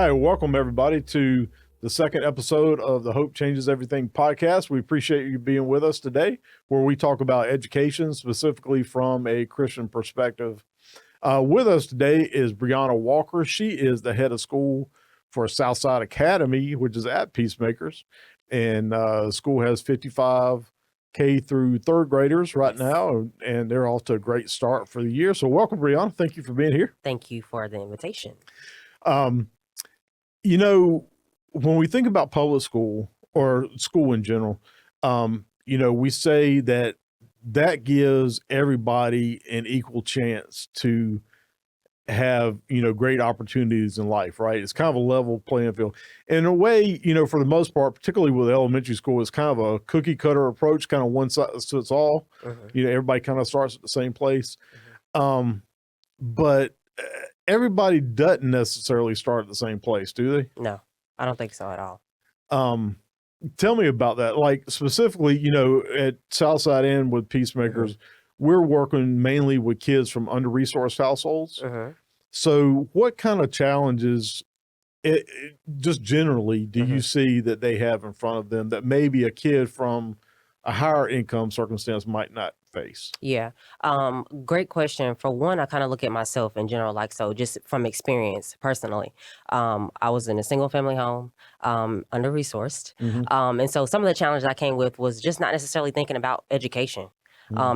Hi, welcome everybody to the second episode of the Hope Changes Everything podcast. We appreciate you being with us today, where we talk about education, specifically from a Christian perspective. With us today is Breona Walker. She is the head of school for Southside Academy, which is at Peacemakers. And school has 55 K through third graders right now, and they're off to a great start for the year. So welcome, Breona. Thank you for being here. Thank you for the invitation. You know, when we think about public school or school in general, we say that gives everybody an equal chance to have, great opportunities in life, right? It's kind of a level playing field. In a way, for the most part, particularly with elementary school, it's kind of a cookie cutter approach, kind of one size fits all. Everybody kind of starts at the same place. But everybody doesn't necessarily start at the same place, do they? No, I don't think so at all. Tell me about that. Like specifically, at Southside End with Peacemakers, we're working mainly with kids from under-resourced households. So what kind of challenges, just generally, do you see that they have in front of them that maybe a kid from a higher income circumstance might not face? Yeah. Great question. For one, I kind of look at myself in general, just from experience personally. I was in a single family home, under-resourced. And so some of the challenges I came with was just not necessarily thinking about education.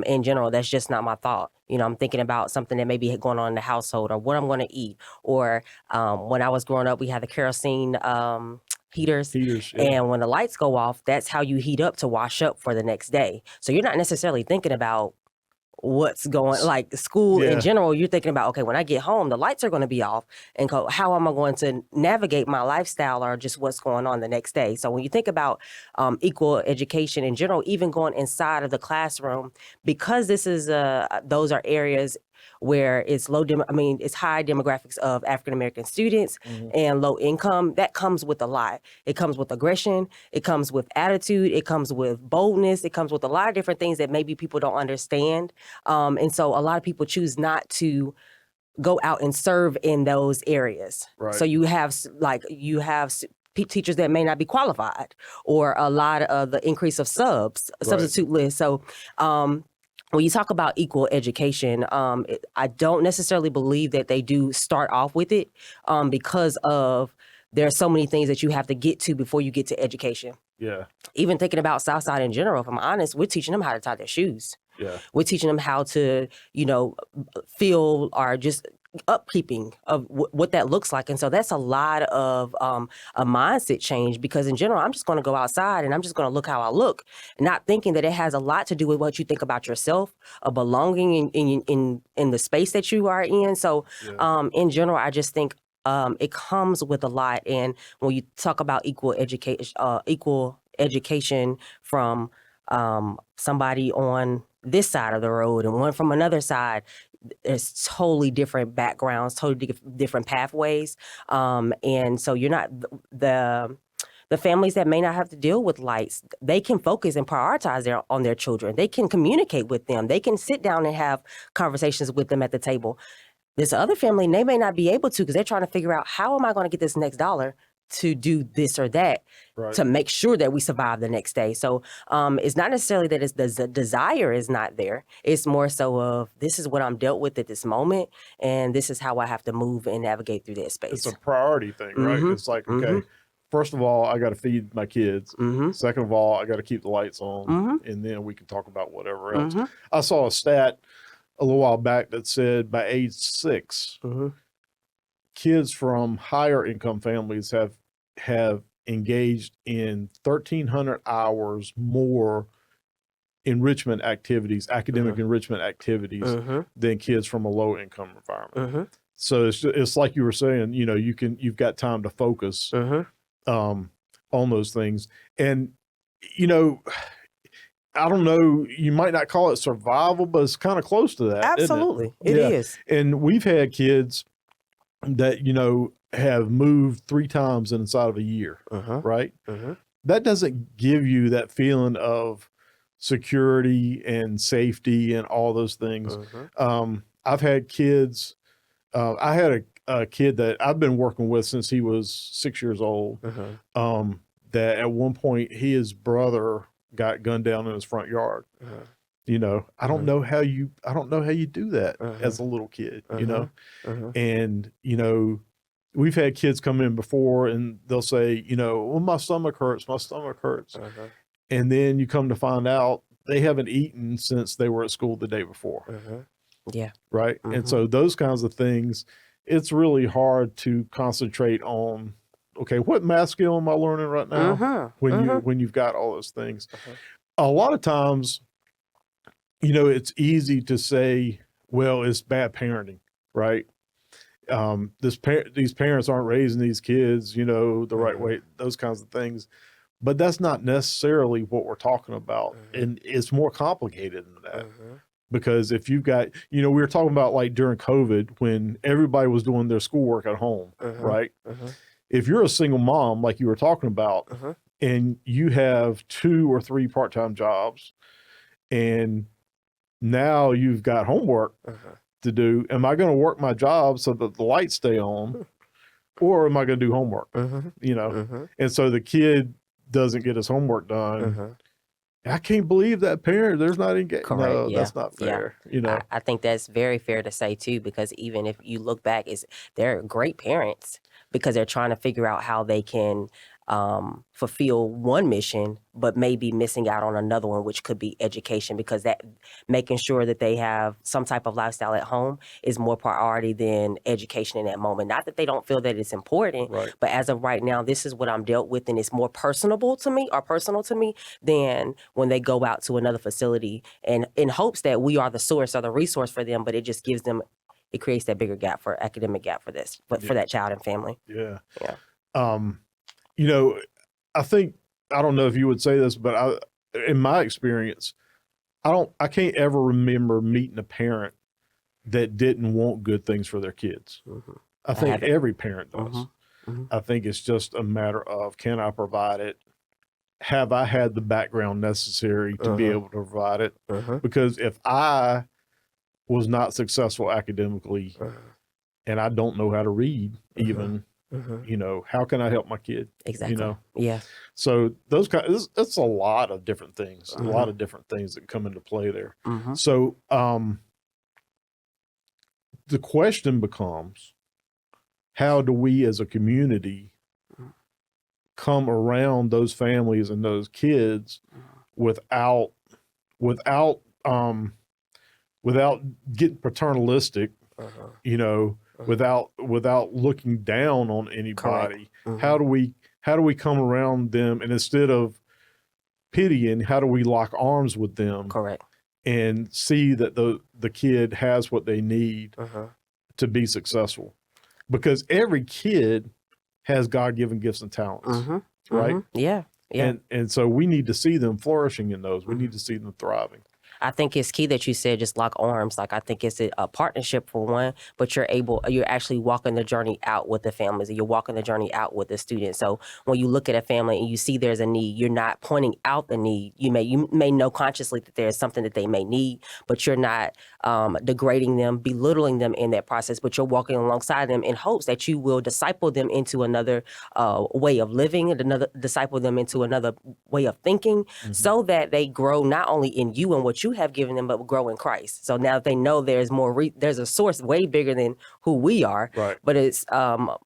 In general, that's just not my thought. I'm thinking about something that may be going on in the household or what I'm going to eat. Or when I was growing up, we had the kerosene heaters. And when the lights go off, that's how you heat up to wash up for the next day. So you're not necessarily thinking about what's going, like school in general. You're thinking about, okay, when I get home, the lights are going to be off, and how am I going to navigate my lifestyle or just what's going on the next day? So when you think about equal education in general, even going inside of the classroom, because this is those are areas where it's it's high demographics of African American students and low income. That comes with a lot. It comes with aggression. It comes with attitude. It comes with boldness. It comes with a lot of different things that maybe people don't understand. And so a lot of people choose not to go out and serve in those areas. Right. So you have teachers that may not be qualified, or a lot of the increase of substitute lists. So when you talk about equal education, I don't necessarily believe that they do start off with it because of there are so many things that you have to get to before you get to education. Yeah. Even thinking about Southside in general, if I'm honest, we're teaching them how to tie their shoes. Yeah. We're teaching them how to, feel or just upkeeping of what that looks like. And so that's a lot of a mindset change, because in general, I'm just going to go outside and I'm just going to look how I look, not thinking that it has a lot to do with what you think about yourself, a belonging in the space that you are in. So in general, I just think it comes with a lot. And when you talk about equal education from somebody on this side of the road and one from another side, there's totally different backgrounds, totally different pathways. And so you're not the families that may not have to deal with lights, they can focus and prioritize on their children. They can communicate with them. They can sit down and have conversations with them at the table. This other family, they may not be able to, because they're trying to figure out, how am I going to get this next dollar to do this or that to make sure that we survive the next day. So it's not necessarily that the desire is not there. It's more so of, this is what I'm dealt with at this moment, and this is how I have to move and navigate through that space. It's a priority thing, right? It's like, okay, first of all, I got to feed my kids. Second of all, I got to keep the lights on, and then we can talk about whatever else. I saw a stat a little while back that said by age 6, kids from higher income families have engaged in 1,300 hours more enrichment activities, academic enrichment activities, than kids from a low income environment. So it's like you were saying, you've got time to focus on those things. And, I don't know, you might not call it survival, but it's kind of close to that. Absolutely. It is. And we've had kids that, have moved 3 times inside of a year, right? That doesn't give you that feeling of security and safety and all those things. I've had kids, I had a kid that I've been working with since he was 6 years old. That at one point his brother got gunned down in his front yard. You know, I don't know how you do that as a little kid, you know? And, you know, we've had kids come in before and they'll say, you know, well, my stomach hurts. And then you come to find out they haven't eaten since they were at school the day before. Yeah. Right. And so those kinds of things, it's really hard to concentrate on, okay, what math skill am I learning right now? When you've got all those things. A lot of times, you know, it's easy to say, well, it's bad parenting, right? These parents aren't raising these kids, you know, the right way, those kinds of things. But that's not necessarily what we're talking about. And it's more complicated than that. Because if you've got, you know, we were talking about like during COVID when everybody was doing their schoolwork at home, right? If you're a single mom, like you were talking about, and you have 2 or 3 part-time jobs, and now you've got homework to do, am I going to work my job so that the lights stay on, or am I going to do homework? You know, and so the kid doesn't get his homework done. I can't believe that parent, there's not engaged. No, that's not fair. You know, I think that's very fair to say too, because even if you look back, they're great parents because they're trying to figure out how they can fulfill one mission, but maybe missing out on another one, which could be education, because that making sure that they have some type of lifestyle at home is more priority than education in that moment. Not that they don't feel that it's important, but as of right now, this is what I'm dealt with, and it's more personal to me than when they go out to another facility and in hopes that we are the source or the resource for them, but it just gives them, it creates that bigger gap for academic gap for this, but for that child and family. Yeah. You know, I think, I don't know if you would say this, but in my experience, I can't ever remember meeting a parent that didn't want good things for their kids. I think every parent does. I think it's just a matter of, can I provide it? Have I had the background necessary to be able to provide it? Because if I was not successful academically and I don't know how to read even, you know, how can I help my kid? Exactly. You know? Yeah. So those it's a lot of different things, a lot of different things that come into play there. So the question becomes, how do we as a community come around those families and those kids without getting paternalistic, you know, without looking down on anybody? How do we come around them, and instead of pitying, how do we lock arms with them? And see that the kid has what they need to be successful, because every kid has God-given gifts and talents, right? Yeah. And so we need to see them flourishing in those. We need to see them thriving. I think it's key that you said just lock arms. Like, I think it's a partnership for one, but you're actually walking the journey out with the families, and you're walking the journey out with the students. So when you look at a family and you see there's a need, you're not pointing out the need. You may know consciously that there's something that they may need, but you're not degrading them, belittling them in that process, but you're walking alongside them in hopes that you will disciple them into another way of living, disciple them into another way of thinking, so that they grow not only in you and what you have given them, but grow in Christ. So now that they know there's more, there's a source way bigger than who we are, but it's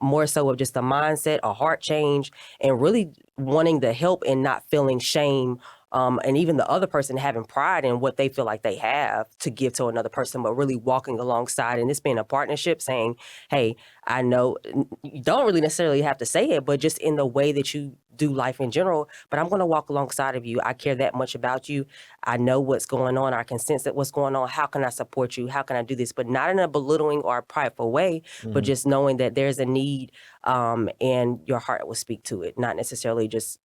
more so of just a mindset, a heart change, and really wanting the help and not feeling shame. And even the other person having pride in what they feel like they have to give to another person, but really walking alongside, and this being a partnership, saying, hey, I know you don't really necessarily have to say it, but just in the way that you do life in general, but I'm going to walk alongside of you. I care that much about you. I know what's going on. I can sense that what's going on. How can I support you? How can I do this? But not in a belittling or a prideful way, but just knowing that there's a need, and your heart will speak to it, not necessarily just,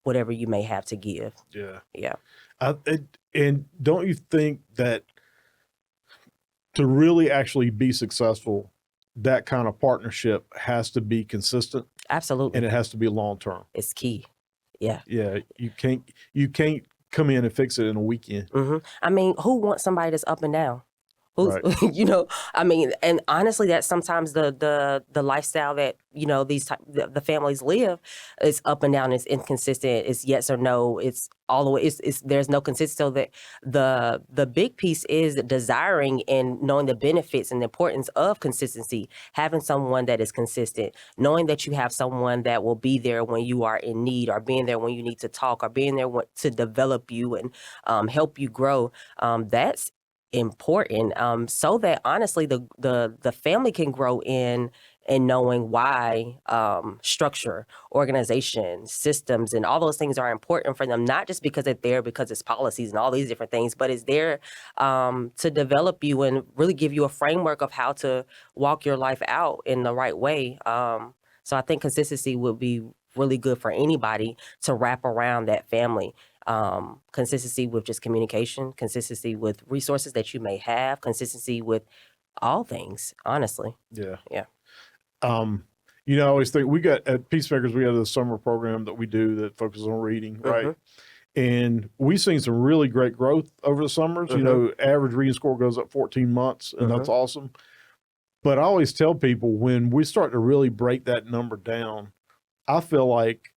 whatever you may have to give. Yeah. And don't you think that to really actually be successful, that kind of partnership has to be consistent? Absolutely. And it has to be long-term. It's key. Yeah. Yeah. You can't come in and fix it in a weekend. I mean, who wants somebody that's up and down? Who's, Right. I mean, and honestly, that's sometimes the lifestyle that, the families live. It's up and down, it's inconsistent, it's yes or no, it's all the way, it's there's no consistency. So that the big piece is desiring and knowing the benefits and the importance of consistency, having someone that is consistent, knowing that you have someone that will be there when you are in need, or being there when you need to talk, or being there to develop you and help you grow. That's important, so that honestly the family can grow in and knowing why structure, organization, systems, and all those things are important for them, not just because they're there because it's policies and all these different things, but it's there to develop you and really give you a framework of how to walk your life out in the right way. So I think consistency would be really good for anybody to wrap around that family. Consistency with just communication, consistency with resources that you may have, consistency with all things, honestly. Yeah. Yeah. I always think we got at Peacemakers, we have the summer program that we do that focuses on reading, right? And we've seen some really great growth over the summers. Average reading score goes up 14 months, and that's awesome. But I always tell people, when we start to really break that number down, I feel like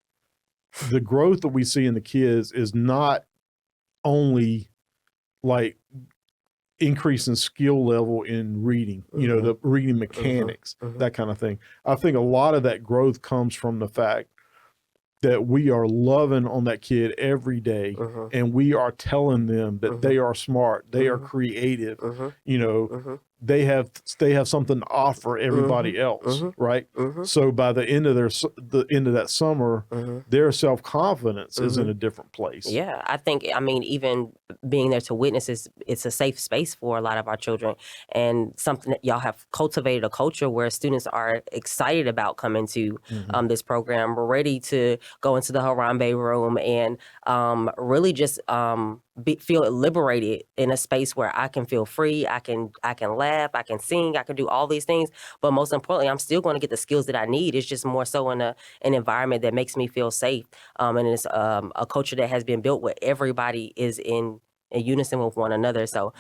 the growth that we see in the kids is not only like increase in skill level in reading, the reading mechanics, that kind of thing. I think a lot of that growth comes from the fact that we are loving on that kid every day, and we are telling them that they are smart, they are creative, they have something to offer everybody else, right? So by the end of that summer, their self-confidence is in a different place. Yeah, I think, even being there to witness it's a safe space for a lot of our children, and something that y'all have cultivated a culture where students are excited about coming to this program. We're ready to go into the Harambe room and really just feel liberated in a space where I can feel free, I can laugh, I can sing, I can do all these things. But most importantly, I'm still going to get the skills that I need. It's just more so in an environment that makes me feel safe. And it's a culture that has been built where everybody is in unison with one another. So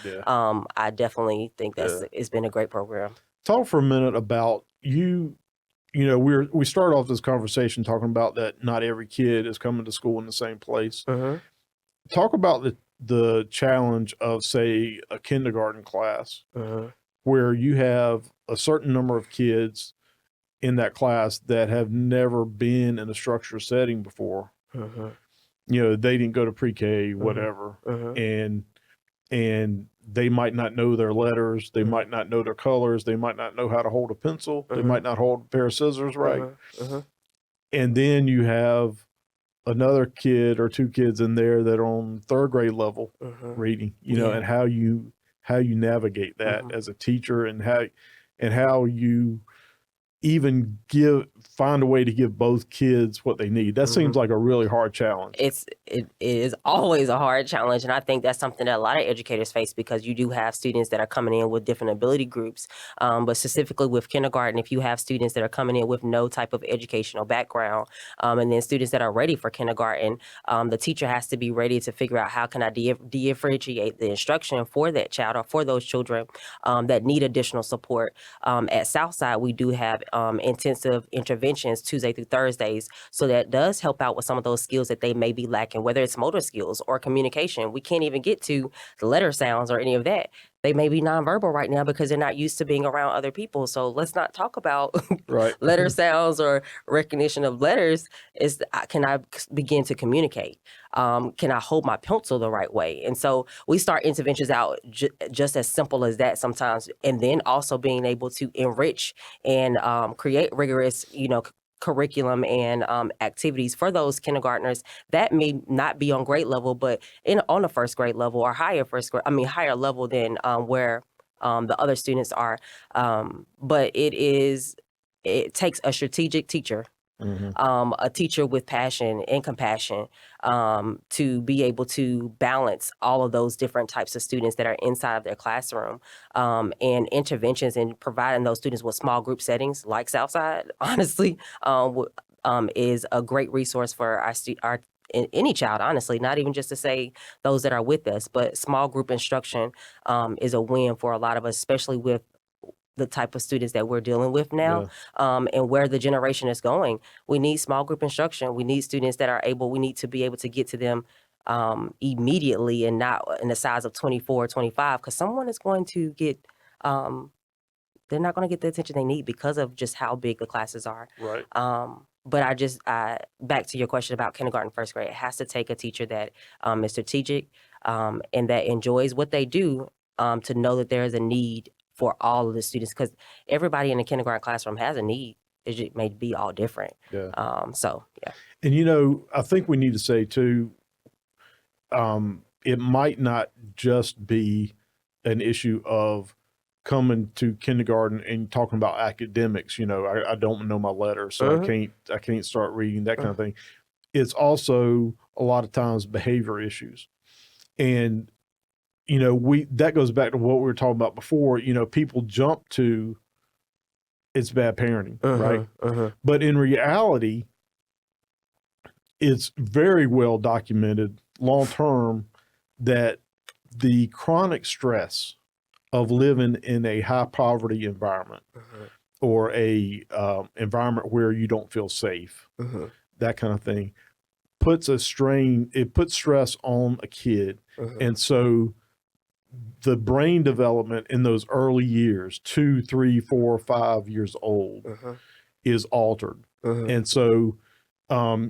I definitely think it's been a great program. Talk for a minute about you. We started off this conversation talking about that not every kid is coming to school in the same place. Talk about the challenge of, say, a kindergarten class where you have a certain number of kids in that class that have never been in a structured setting before. They didn't go to pre-K, whatever, and they might not know their letters, they might not know their colors, they might not know how to hold a pencil, they might not hold a pair of scissors right. And then you have another kid or two kids in there that are on third grade level reading, and how you navigate that as a teacher, and how you even find a way to give both kids what they need. That seems like a really hard challenge. It is always a hard challenge, and I think that's something that a lot of educators face, because you do have students that are coming in with different ability groups, but specifically with kindergarten, if you have students that are coming in with no type of educational background, and then students that are ready for kindergarten, the teacher has to be ready to figure out how can I differentiate the instruction for that child or for those children that need additional support. At Southside, we do have intensive interventions Tuesday through Thursdays. So that does help out with some of those skills that they may be lacking, whether it's motor skills or communication. We can't even get to the letter sounds or any of that. They may be nonverbal right now because they're not used to being around other people. So let's not talk about letter sounds or recognition of letters. Can I begin to communicate? Can I hold my pencil the right way? And so we start interventions out just as simple as that sometimes. And then also being able to enrich and create rigorous, curriculum and activities for those kindergartners that may not be on grade level, but on a first grade level or higher level than where the other students are. But it takes a strategic teacher, a teacher with passion and compassion, to be able to balance all of those different types of students that are inside of their classroom, and interventions and providing those students with small group settings like Southside, honestly, is a great resource for our any child, honestly, not even just to say those that are with us, but small group instruction is a win for a lot of us, especially with the type of students that we're dealing with now, and where the generation is going. We need small group instruction. We need students that are able, we need to be able to get to them immediately and not in the size of 24 or 25, because someone is going to get, they're not going to get the attention they need because of just how big the classes are. Right. But back to your question about kindergarten, first grade, it has to take a teacher that is strategic and that enjoys what they do to know that there is a need for all of the students, because everybody in the kindergarten classroom has a need. It may be all different. Yeah. So, yeah. And, I think we need to say too, it might not just be an issue of coming to kindergarten and talking about academics. I don't know my letters, so I can't start reading, that kind of thing. It's also a lot of times behavior issues. And that goes back to what we were talking about before. People jump to it's bad parenting, right? But in reality, it's very well documented long term that the chronic stress of living in a high poverty environment or a environment where you don't feel safe, that kind of thing, puts stress on a kid. And so the brain development in those early years, 2, 3, 4, 5 years old, is altered. And so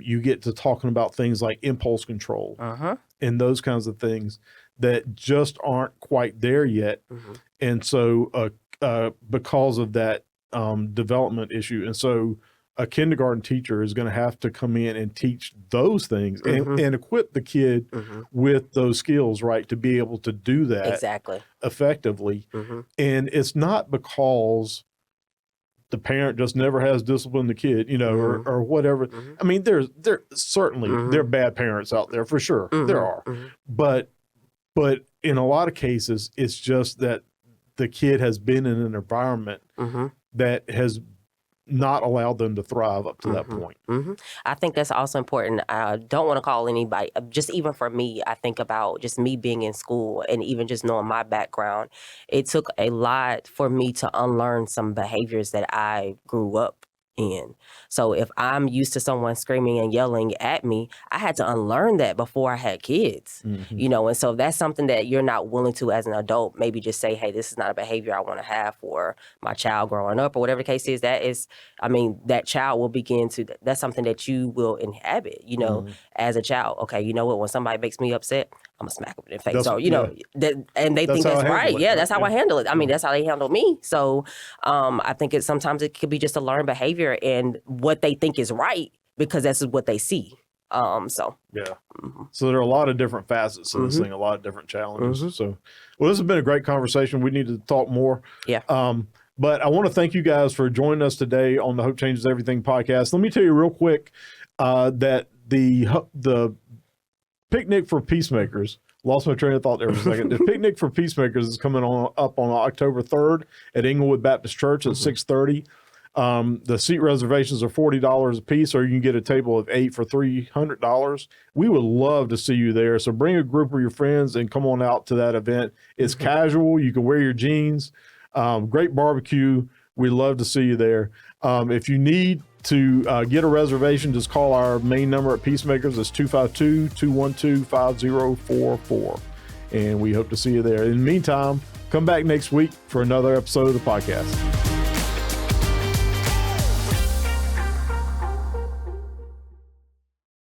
you get to talking about things like impulse control and those kinds of things that just aren't quite there yet. And so because of that development issue. And so a kindergarten teacher is going to have to come in and teach those things and equip the kid with those skills, right, to be able to do that effectively. And it's not because the parent just never has disciplined the kid, or whatever. I mean, there certainly there are bad parents out there for sure. There are, but in a lot of cases, it's just that the kid has been in an environment that has not allowed them to thrive up to that point. I think that's also important. I don't want to call anybody, just even for me, I think about just me being in school and even just knowing my background. It took a lot for me to unlearn some behaviors that I grew up in. So if I'm used to someone screaming and yelling at me, I had to unlearn that before I had kids, and so if that's something that you're not willing to as an adult, maybe just say, hey, this is not a behavior I want to have for my child growing up or whatever the case is. That child will begin to, that's something that you will inhabit, as a child. Okay, you know what, when somebody makes me upset, I'm gonna smack them in the face. And they think that's right. Yeah, that's how I handle it. I mean, that's how they handle me. So I think sometimes it could be just a learned behavior and what they think is right because that's what they see. So there are a lot of different facets to this thing, a lot of different challenges. So, well, this has been a great conversation. We need to talk more. But I want to thank you guys for joining us today on the Hope Changes Everything podcast. Let me tell you real quick that the Picnic for Peacemakers, lost my train of thought there for a second. The Picnic for Peacemakers is coming up on October 3rd at Inglewood Baptist Church at 6:30. The seat reservations are $40 a piece, or you can get a table of 8 for $300. We would love to see you there. So bring a group of your friends and come on out to that event. It's casual. You can wear your jeans. Great barbecue. We'd love to see you there. If you need to get a reservation, just call our main number at Peacemakers. It's 252-212-5044. And we hope to see you there. In the meantime, come back next week for another episode of the podcast.